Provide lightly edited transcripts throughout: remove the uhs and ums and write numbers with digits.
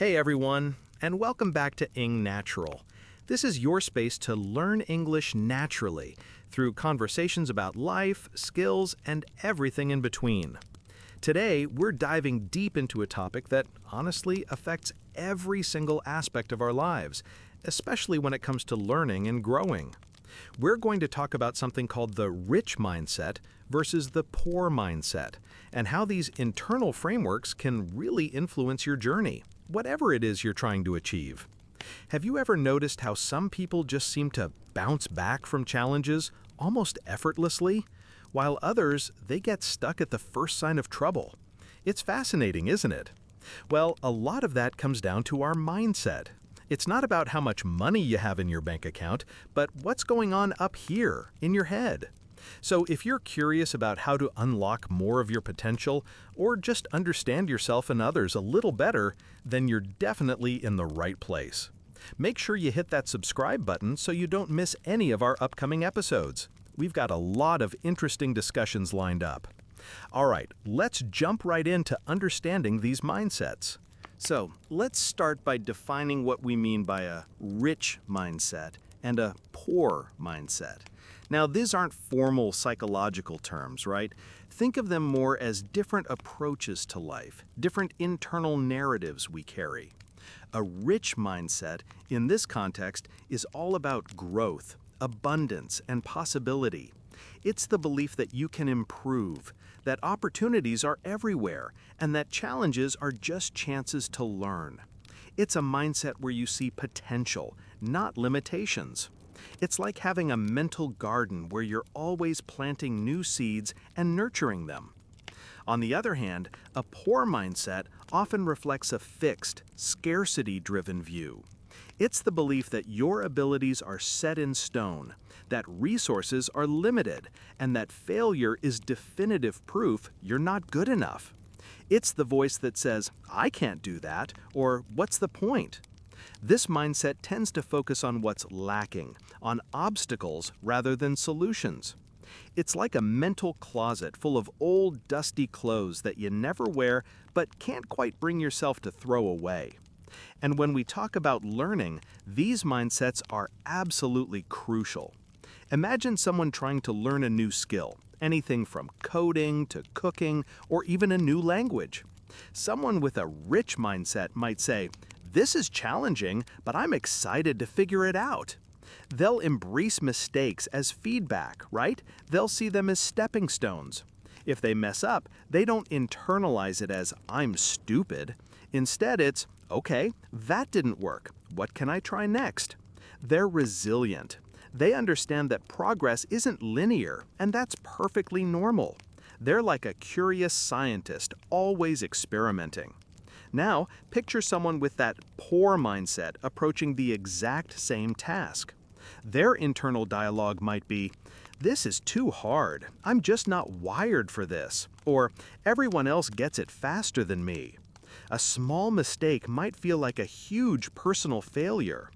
Hey everyone, and welcome back to engNatural. This is your space to learn English naturally through conversations about life, skills, and everything in between. Today, we're diving deep into a topic that honestly affects every single aspect of our lives, especially when it comes to learning and growing. We're going to talk about something called the rich mindset versus the poor mindset, and how these internal frameworks can really influence your journey, whatever it is you're trying to achieve. Have you ever noticed how some people just seem to bounce back from challenges almost effortlessly, while others, they get stuck at the first sign of trouble? It's fascinating, isn't it? Well, a lot of that comes down to our mindset. It's not about how much money you have in your bank account, but what's going on up here in your head. So if you're curious about how to unlock more of your potential, or just understand yourself and others a little better, then you're definitely in the right place. Make sure you hit that subscribe button so you don't miss any of our upcoming episodes. We've got a lot of interesting discussions lined up. All right, let's jump right into understanding these mindsets. So let's start by defining what we mean by a rich mindset and a poor mindset. Now, these aren't formal psychological terms, right? Think of them more as different approaches to life, different internal narratives we carry. A rich mindset, in this context, is all about growth, abundance, and possibility. It's the belief that you can improve, that opportunities are everywhere, and that challenges are just chances to learn. It's a mindset where you see potential, not limitations. It's like having a mental garden where you're always planting new seeds and nurturing them. On the other hand, a poor mindset often reflects a fixed, scarcity-driven view. It's the belief that your abilities are set in stone, that resources are limited, and that failure is definitive proof you're not good enough. It's the voice that says, "I can't do that," or "What's the point?" This mindset tends to focus on what's lacking, on obstacles rather than solutions. It's like a mental closet full of old, dusty clothes that you never wear but can't quite bring yourself to throw away. And when we talk about learning, these mindsets are absolutely crucial. Imagine someone trying to learn a new skill, anything from coding to cooking or even a new language. Someone with a rich mindset might say, "This is challenging, but I'm excited to figure it out." They'll embrace mistakes as feedback, right? They'll see them as stepping stones. If they mess up, they don't internalize it as "I'm stupid." Instead, it's, "Okay, that didn't work. What can I try next?" They're resilient. They understand that progress isn't linear, and that's perfectly normal. They're like a curious scientist, always experimenting. Now, picture someone with that poor mindset approaching the exact same task. Their internal dialogue might be, "This is too hard. I'm just not wired for this." Or, "Everyone else gets it faster than me." A small mistake might feel like a huge personal failure.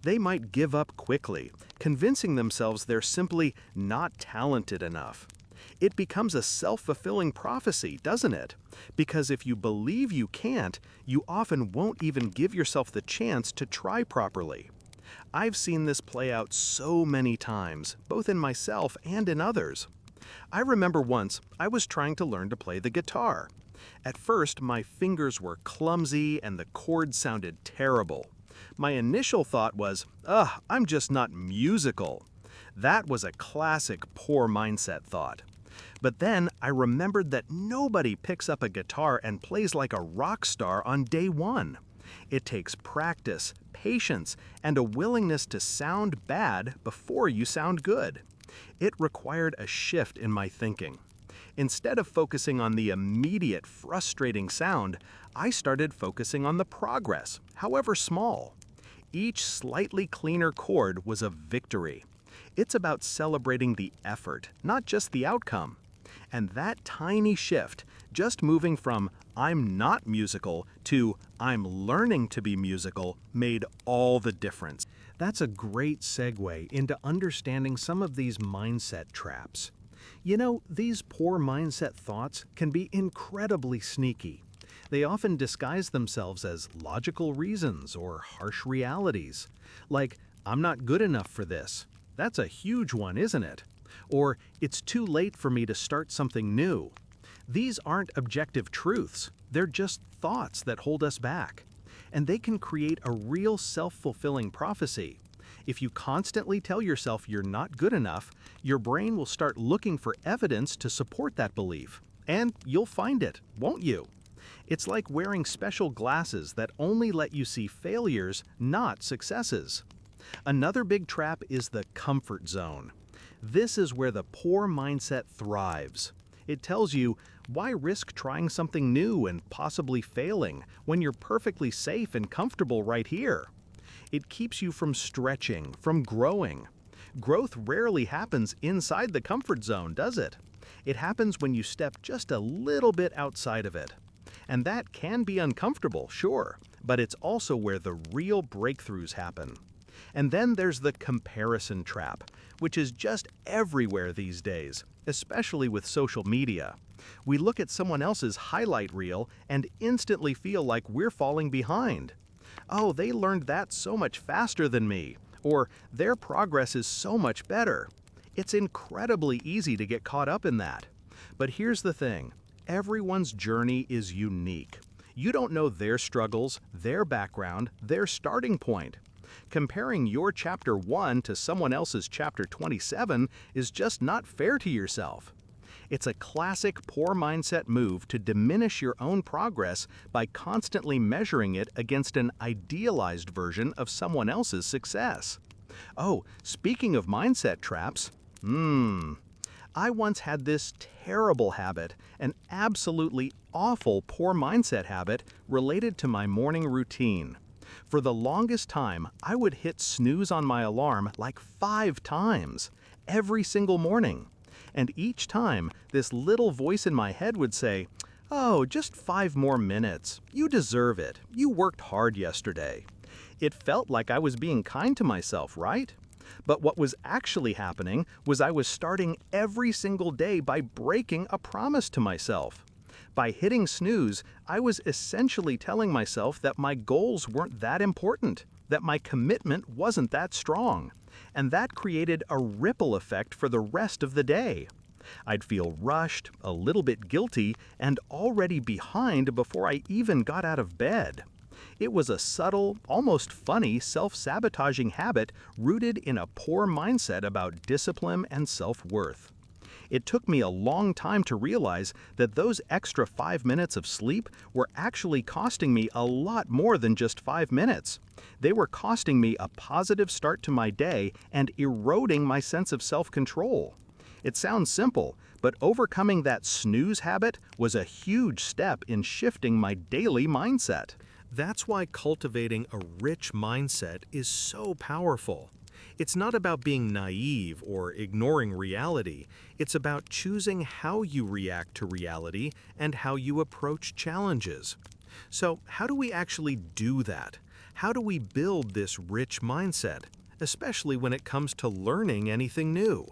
They might give up quickly, convincing themselves they're simply not talented enough. It becomes a self-fulfilling prophecy, doesn't it? Because if you believe you can't, you often won't even give yourself the chance to try properly. I've seen this play out so many times, both in myself and in others. I remember once I was trying to learn to play the guitar. At first, my fingers were clumsy and the chords sounded terrible. My initial thought was, "Ugh, I'm just not musical." That was a classic poor mindset thought. But then I remembered that nobody picks up a guitar and plays like a rock star on day one. It takes practice, patience, and a willingness to sound bad before you sound good. It required a shift in my thinking. Instead of focusing on the immediate frustrating sound, I started focusing on the progress, however small. Each slightly cleaner chord was a victory. It's about celebrating the effort, not just the outcome. And that tiny shift, just moving from "I'm not musical" to "I'm learning to be musical," made all the difference. That's a great segue into understanding some of these mindset traps. You know, these poor mindset thoughts can be incredibly sneaky. They often disguise themselves as logical reasons or harsh realities. Like, I'm not good enough for this. That's a huge one, isn't it? Or, it's too late for me to start something new. These aren't objective truths, they're just thoughts that hold us back. And they can create a real self-fulfilling prophecy. If you constantly tell yourself you're not good enough, your brain will start looking for evidence to support that belief. And you'll find it, won't you? It's like wearing special glasses that only let you see failures, not successes. Another big trap is the comfort zone. This is where the poor mindset thrives. It tells you, why risk trying something new and possibly failing when you're perfectly safe and comfortable right here? It keeps you from stretching, from growing. Growth rarely happens inside the comfort zone, does it? It happens when you step just a little bit outside of it. And that can be uncomfortable, sure, but it's also where the real breakthroughs happen. And then there's the comparison trap, which is just everywhere these days, especially with social media. We look at someone else's highlight reel and instantly feel like we're falling behind. Oh, they learned that so much faster than me, or their progress is so much better. It's incredibly easy to get caught up in that. But here's the thing, everyone's journey is unique. You don't know their struggles, their background, their starting point. Comparing your chapter 1 to someone else's chapter 27 is just not fair to yourself. It's a classic poor mindset move to diminish your own progress by constantly measuring it against an idealized version of someone else's success. Oh, speaking of mindset traps, I once had this terrible habit, an absolutely awful poor mindset habit related to my morning routine. For the longest time, I would hit snooze on my alarm like 5 times, every single morning. And each time, this little voice in my head would say, "Oh, just 5 more minutes. You deserve it. You worked hard yesterday." It felt like I was being kind to myself, right? But what was actually happening was I was starting every single day by breaking a promise to myself. By hitting snooze, I was essentially telling myself that my goals weren't that important, that my commitment wasn't that strong. And that created a ripple effect for the rest of the day. I'd feel rushed, a little bit guilty, and already behind before I even got out of bed. It was a subtle, almost funny, self-sabotaging habit rooted in a poor mindset about discipline and self-worth. It took me a long time to realize that those extra 5 minutes of sleep were actually costing me a lot more than just 5 minutes. They were costing me a positive start to my day and eroding my sense of self-control. It sounds simple, but overcoming that snooze habit was a huge step in shifting my daily mindset. That's why cultivating a rich mindset is so powerful. It's not about being naive or ignoring reality. It's about choosing how you react to reality and how you approach challenges. So, how do we actually do that? How do we build this rich mindset, especially when it comes to learning anything new?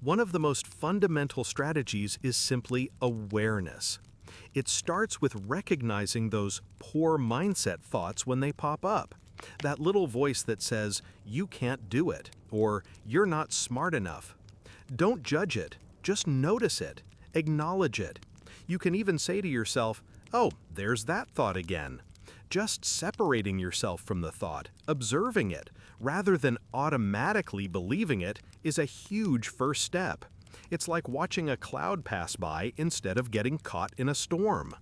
One of the most fundamental strategies is simply awareness. It starts with recognizing those poor mindset thoughts when they pop up. That little voice that says, "You can't do it," or "You're not smart enough." Don't judge it, just notice it, acknowledge it. You can even say to yourself, "Oh, there's that thought again." Just separating yourself from the thought, observing it, rather than automatically believing it, is a huge first step. It's like watching a cloud pass by instead of getting caught in a storm.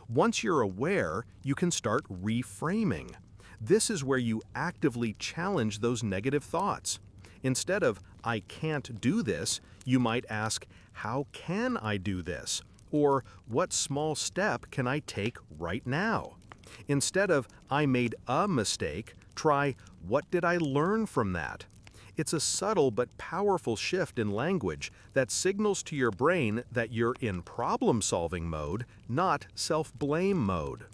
Once you're aware, you can start reframing. This is where you actively challenge those negative thoughts. Instead of, "I can't do this," you might ask, "How can I do this?" Or, "What small step can I take right now?" Instead of, "I made a mistake," try, "What did I learn from that?" It's a subtle but powerful shift in language that signals to your brain that you're in problem-solving mode, not self-blame mode.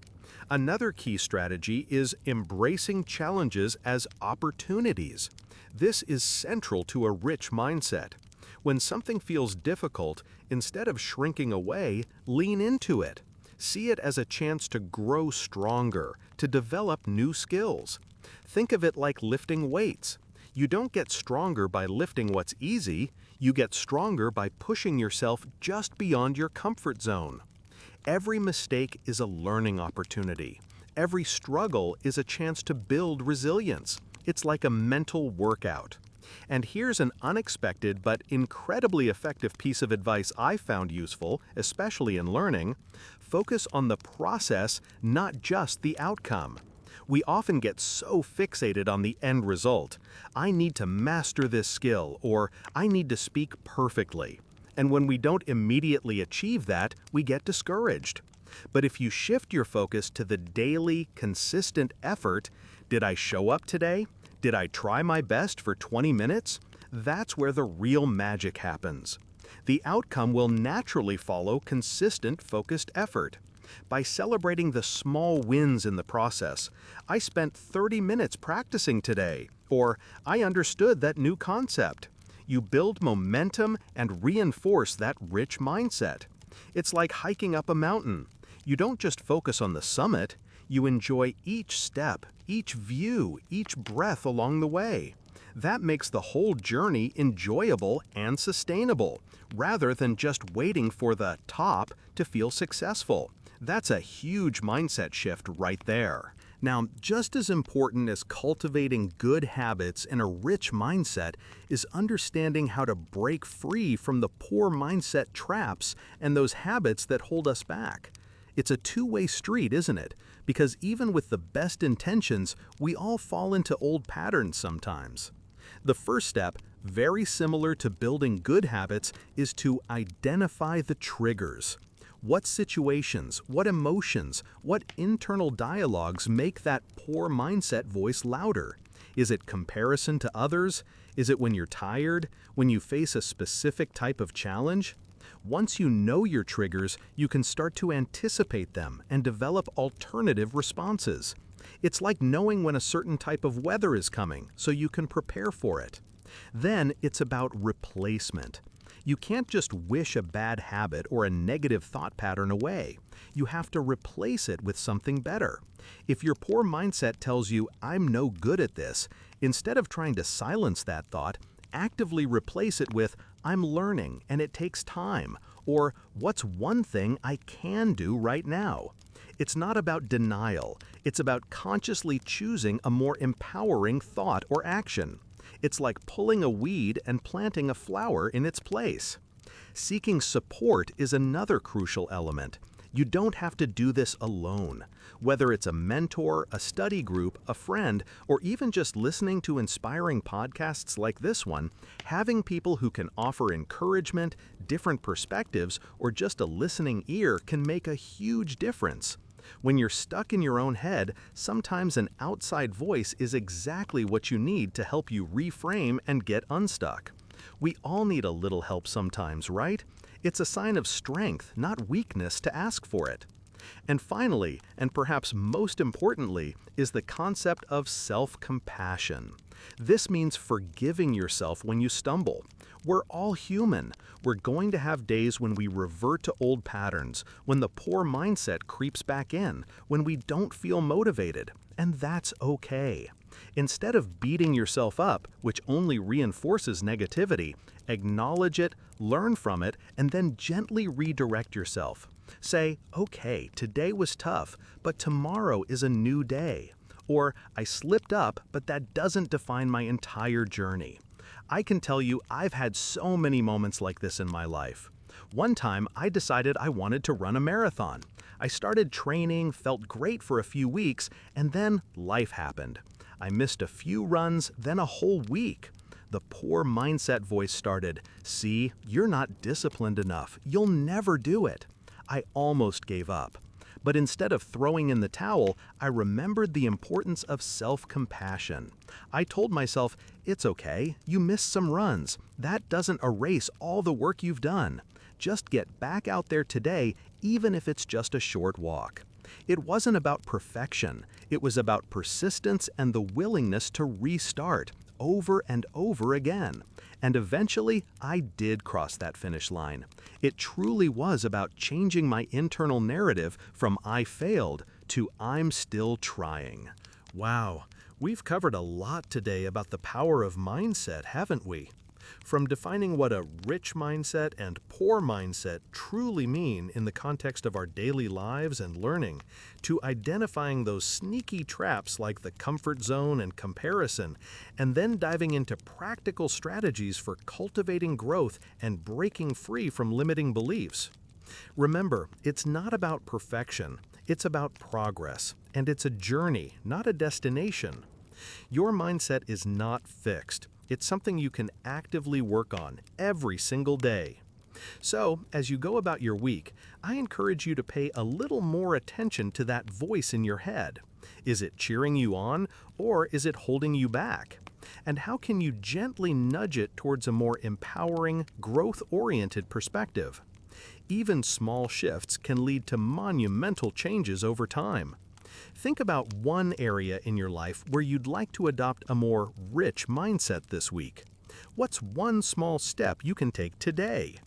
Another key strategy is embracing challenges as opportunities. This is central to a rich mindset. When something feels difficult, instead of shrinking away, lean into it. See it as a chance to grow stronger, to develop new skills. Think of it like lifting weights. You don't get stronger by lifting what's easy, you get stronger by pushing yourself just beyond your comfort zone. Every mistake is a learning opportunity. Every struggle is a chance to build resilience. It's like a mental workout. And here's an unexpected but incredibly effective piece of advice I found useful, especially in learning. Focus on the process, not just the outcome. We often get so fixated on the end result. I need to master this skill, or I need to speak perfectly. And when we don't immediately achieve that, we get discouraged. But if you shift your focus to the daily, consistent effort, did I show up today? Did I try my best for 20 minutes? That's where the real magic happens. The outcome will naturally follow consistent, focused effort. By celebrating the small wins in the process, I spent 30 minutes practicing today, or I understood that new concept. You build momentum and reinforce that rich mindset. It's like hiking up a mountain. You don't just focus on the summit, you enjoy each step, each view, each breath along the way. That makes the whole journey enjoyable and sustainable, rather than just waiting for the top to feel successful. That's a huge mindset shift right there. Now, just as important as cultivating good habits and a rich mindset is understanding how to break free from the poor mindset traps and those habits that hold us back. It's a two-way street, isn't it? Because even with the best intentions, we all fall into old patterns sometimes. The first step, very similar to building good habits, is to identify the triggers. What situations, what emotions, what internal dialogues make that poor mindset voice louder? Is it comparison to others? Is it when you're tired? When you face a specific type of challenge? Once you know your triggers, you can start to anticipate them and develop alternative responses. It's like knowing when a certain type of weather is coming, so you can prepare for it. Then it's about replacement. You can't just wish a bad habit or a negative thought pattern away. You have to replace it with something better. If your poor mindset tells you, "I'm no good at this," instead of trying to silence that thought, actively replace it with, "I'm learning and it takes time," or "What's one thing I can do right now?" It's not about denial. It's about consciously choosing a more empowering thought or action. It's like pulling a weed and planting a flower in its place. Seeking support is another crucial element. You don't have to do this alone. Whether it's a mentor, a study group, a friend, or even just listening to inspiring podcasts like this one, having people who can offer encouragement, different perspectives, or just a listening ear can make a huge difference. When you're stuck in your own head, sometimes an outside voice is exactly what you need to help you reframe and get unstuck. We all need a little help sometimes, right? It's a sign of strength, not weakness, to ask for it. And finally, and perhaps most importantly, is the concept of self-compassion. This means forgiving yourself when you stumble. We're all human. We're going to have days when we revert to old patterns, when the poor mindset creeps back in, when we don't feel motivated, and that's okay. Instead of beating yourself up, which only reinforces negativity, acknowledge it, learn from it, and then gently redirect yourself. Say, "Okay, today was tough, but tomorrow is a new day." Or, "I slipped up, but that doesn't define my entire journey." I can tell you I've had so many moments like this in my life. One time, I decided I wanted to run a marathon. I started training, felt great for a few weeks, and then life happened. I missed a few runs, then a whole week. The poor mindset voice started, "See, you're not disciplined enough. You'll never do it." I almost gave up. But instead of throwing in the towel, I remembered the importance of self-compassion. I told myself, "It's okay, you missed some runs. That doesn't erase all the work you've done. Just get back out there today, even if it's just a short walk." It wasn't about perfection. It was about persistence and the willingness to restart over and over again. And eventually, I did cross that finish line. It truly was about changing my internal narrative from I failed to I'm still trying. Wow, we've covered a lot today about the power of mindset, haven't we? From defining what a rich mindset and poor mindset truly mean in the context of our daily lives and learning, to identifying those sneaky traps like the comfort zone and comparison, and then diving into practical strategies for cultivating growth and breaking free from limiting beliefs. Remember, it's not about perfection, it's about progress, and it's a journey, not a destination. Your mindset is not fixed. It's something you can actively work on every single day. So, as you go about your week, I encourage you to pay a little more attention to that voice in your head. Is it cheering you on, or is it holding you back? And how can you gently nudge it towards a more empowering, growth-oriented perspective? Even small shifts can lead to monumental changes over time. Think about one area in your life where you'd like to adopt a more rich mindset this week. What's one small step you can take today?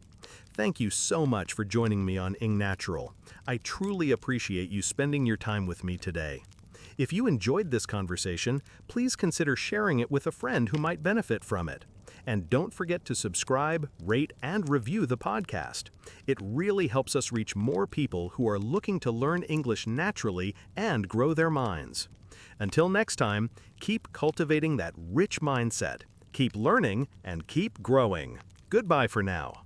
Thank you so much for joining me on engNatural. I truly appreciate you spending your time with me today. If you enjoyed this conversation, please consider sharing it with a friend who might benefit from it. And don't forget to subscribe, rate, and review the podcast. It really helps us reach more people who are looking to learn English naturally and grow their minds. Until next time, keep cultivating that rich mindset, keep learning, and keep growing. Goodbye for now.